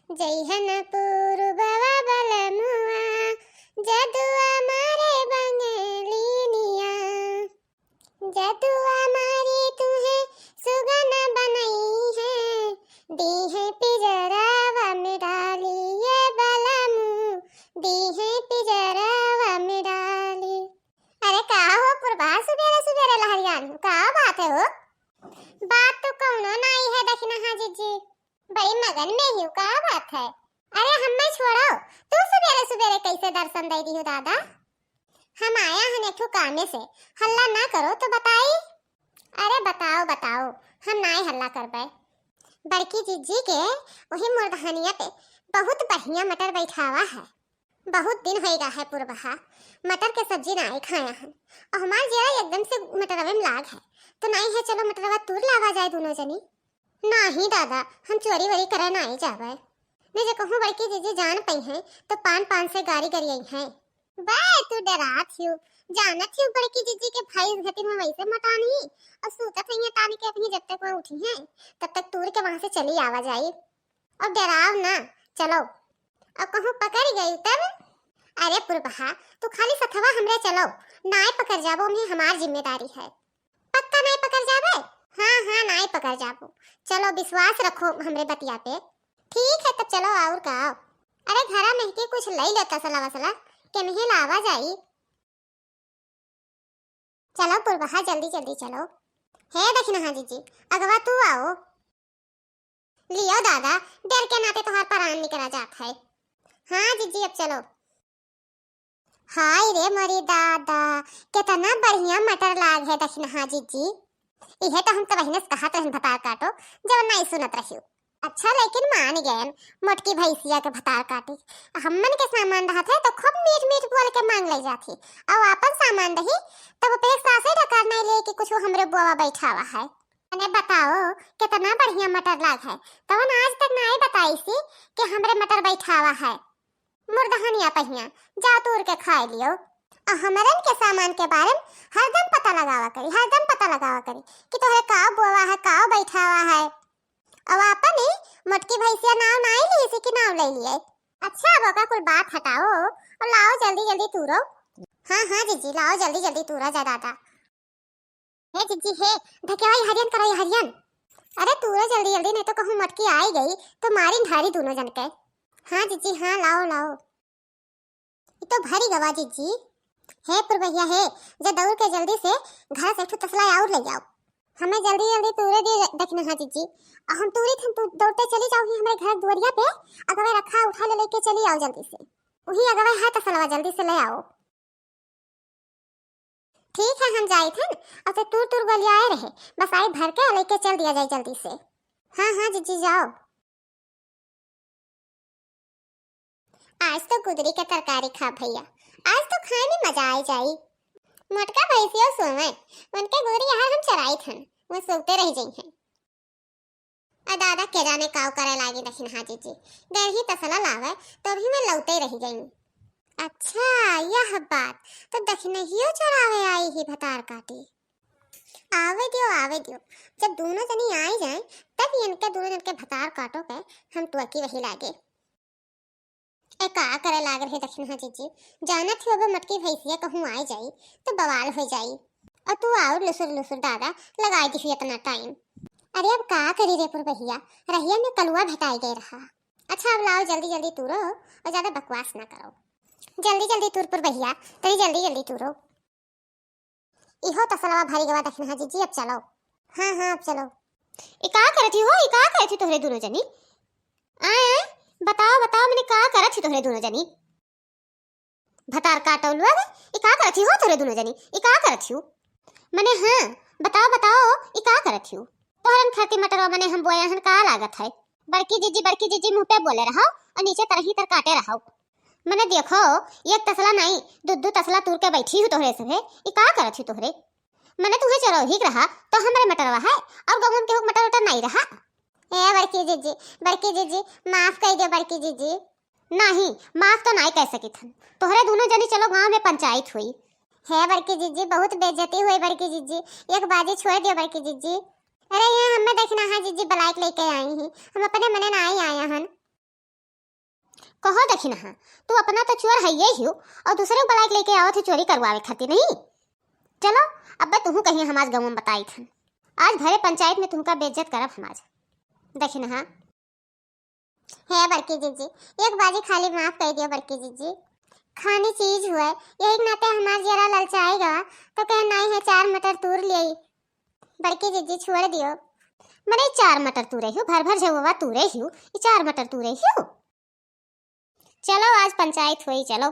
जैहन पूर्ववा बलमुआ जदुआ मारे बंगलिनिया जदुआ मारी तुहे सुगन बनई है दी है पिजरावा में डाली ये बलमु दी है पिजरावा में डाली। अरे का हो पुरबा सुबेरे सुबेरे लहरियान का बात है हो? बात तो कौनो नहीं है दखना हाजी जी बड़ी मगन में ही का बात है। अरे हमें छोड़ो तू सुबेरे सुबेरे कैसे दर्शन दे दी हो दादा? हम आया हैं एक कामे से हल्ला ना करो तो बताई। अरे बताओ बताओ हम नहीं हल्ला कर पाए। बड़की जीजी के वही मुर्दहनिया पे बहुत बढ़िया मटर बैठावा है। बहुत दिन होएगा है पुरबहा मटर के सब्जी नहीं खाया है और हमार जरा एकदम से मटरवे में लाग है तो नहीं है चलो मटरवा तूर लावा जाए दोनों जनी। नहीं दादा हम चोरी वरी करे नहीं जावे मैं जो कहूँ बड़की जीजी जान पई है तो पान पान से गाड़ी करी है। बे तू डरा थियो जानत थियो बड़की जीजी के भाई घटी में वैसे मटानी और सूतत है तानी के अपनी जब तक वहां उठी है तब तक तूर के वहां से चली आवा जाए और डराव ना चलो। अब कहूँ पकड़ गई तब? अरे पुरबहा तू खाली सथवा हमरे चलो नाय पकड़ जाबो में हमार जिम्मेदारी है। पक्का नहीं पकड़ जाबे? हाँ हाँ नाय पकड़ जाबो चलो विश्वास रखो हमरे बतिया पे। ठीक है तब चलो और का। अरे घरा में के कुछ ले लो तसला वसला के नहीं लावा जाई। चलो पुरबहा जल्दी जल्दी चलो। है दखना हाजी जी अगवा तू आओ लियो दादा डर के नाते तोहार परान निकला जात है। हाँ जीजी अब चलो। हाय रे मरी दादा कितना बढ़िया मटर लाग है दखना हाजी जी। इहे तो हम तो बहने से कहा तो भतार काटो जब नहीं सुनत रही। अच्छा लेकिन मान गए मोटकी भैंसिया के भतार काटी हमन के सामान रहा था तो खूब मीठ मीठ बोल के मांग ले जाती और वापस सामान रही तब पे सासे डकार नहीं ले कि कुछ हमरे बुआ बैठा हुआ है। अने बताओ कितना बढ़िया मटर लाग है तो आज तक नहीं बताई सी कि हमरे मटर बैठा हुआ है। मुर्दहनिया पहिया जा तोड़ के खा लियो और हमरन के सामान के बारे में हरदम पता लगावा करी कि तोहरे का बुआ है का बैठा हुआ है। अब आपन मोटकी भैंसिया नाव नहीं ली सी कि नाव ले लिए। अच्छा अब का कोई बात हटाओ और लाओ जल्दी जल्दी तूरो। हाँ हाँ जीजी लाओ जल्दी जल्दी तूरा जा दादा। हे जीजी हे धकेवाई हरियन कराई हरियन। अरे तूरो जल्दी जल्दी नहीं तो कहूँ मोटकी आई गई तो मारी ढारी दोनों जन के। हाँ जीजी हाँ लाओ लाओ ये तो भरी गवा जीजी। हे पुरभैया हे जे दौड़ के जल्दी से घर से तसला और ले जाओ हमें जल्दी जल्दी तूरे दे देखना है जीजी। हम तूरी थे तू दौड़ते चली जाओगी हमारे घर दुआरिया पे अगवे रखा उठा ले लेके चली आओ जल्दी से वही अगवे है तसलवा जल्दी से ले आओ। ठीक है हम जाए थे और तो तूर तूर गलिया आए रहे बस आई भर के लेके चल दिया जाए जल्दी से। हाँ हाँ जीजी जाओ। आज तो गुदरी का तरकारी खा भैया आज तो खाए में मजा आ जाई। मोटका भैंसिया सोवे उनके गुदरी यार हम चराई थन वो सोते रह जाई हैं। आ दादा के जाने काव करे लागी दखिन हाजी जी डर ही तसला लावे तो भी मैं लौटे रह जाई। अच्छा यह बात तो दखिन हियो चरावे आई ही भतार काटी। आवे दियो जब दोनों जनी आई जाए तब इनके दोनों जन के भतार काटो के हम तो की वही लागे। ए का करे लाग रहे दखिन हाजी जी जानत हो अब मटकी भैंसिया कहूँ आई जाई तो बवाल हो जाई और तू और लुसुर दादा लगाई दी इतना टाइम। अरे अब का करी रे पुरबहिया रहिया में कलुआ भेटाई गए रहा। अच्छा अब लाओ जल्दी जल्दी तूरो और ज्यादा बकवास ना करो जल्दी जल्दी तूर पुरबहिया तरी जल्दी जल्दी तूरो। इहो तसलवा भरी गवा दखिन हाजी जी अब चलो। हाँ हाँ अब चलो। ई का करती तोहरे दोनों जनी? आए बताओ बताओ मैंने का करत थी तोहरे दोनों जनी? भतार काटो लुआ ई का करत हो तोहरे दोनों जनी ई का करत हो? मने हां बताओ बताओ ई का करत हो? तोहरन खाती मटर मने हम बोया हन का लागत है? बड़की जीजी मुंह पे बोले रहो और नीचे तरही तर काटे रहो। मने देखो एक तसला नहीं दो तसला तूर के बैठी हूं तोहरे से ई का करत हो तोहरे? मने तुहे चलो हिक रहा तो हमरे मटरवा है और गगन के मटर उटर नहीं रहा। ए बड़की जीजी माफ कर दे बड़की जीजी। नहीं माफ तो नहीं कह सकी थन तोहरे दोनों जनी चलो गांव में पंचायत हुई है। बड़की जीजी बहुत बेइज्जती हुई बड़की जीजी एक बाजी छोड़ दियो बड़की जीजी। अरे यहाँ हमें देखना है जीजी ब्लाइक लेके आई ही हम अपने मने ना आई आया हन। कहो देखी ना, तू अपना तो चोर है ही और दूसरे को बुला के लेके आओ थे चोरी करवावे खातिर नहीं। चलो अब तू कहीं हमारे गाँव में बताई थन, आज भरे पंचायत में तुमका बेइज्जत करब हमाज। देखी ना है बड़की जीजी, एक बाजी खाली माफ कर दियो बड़की जीजी, खानी चीज हुआ यही के नाते हमार जरा ललचाएगा तो कह नहीं है 4 मटर तूर ले बड़की जीजी छोड़ दियो। मरे 4 मटर तूरे हो, भर भर जवा तूरे हो, 4 मटर तूरे हो। चलो आज पंचायत हुई, चलो।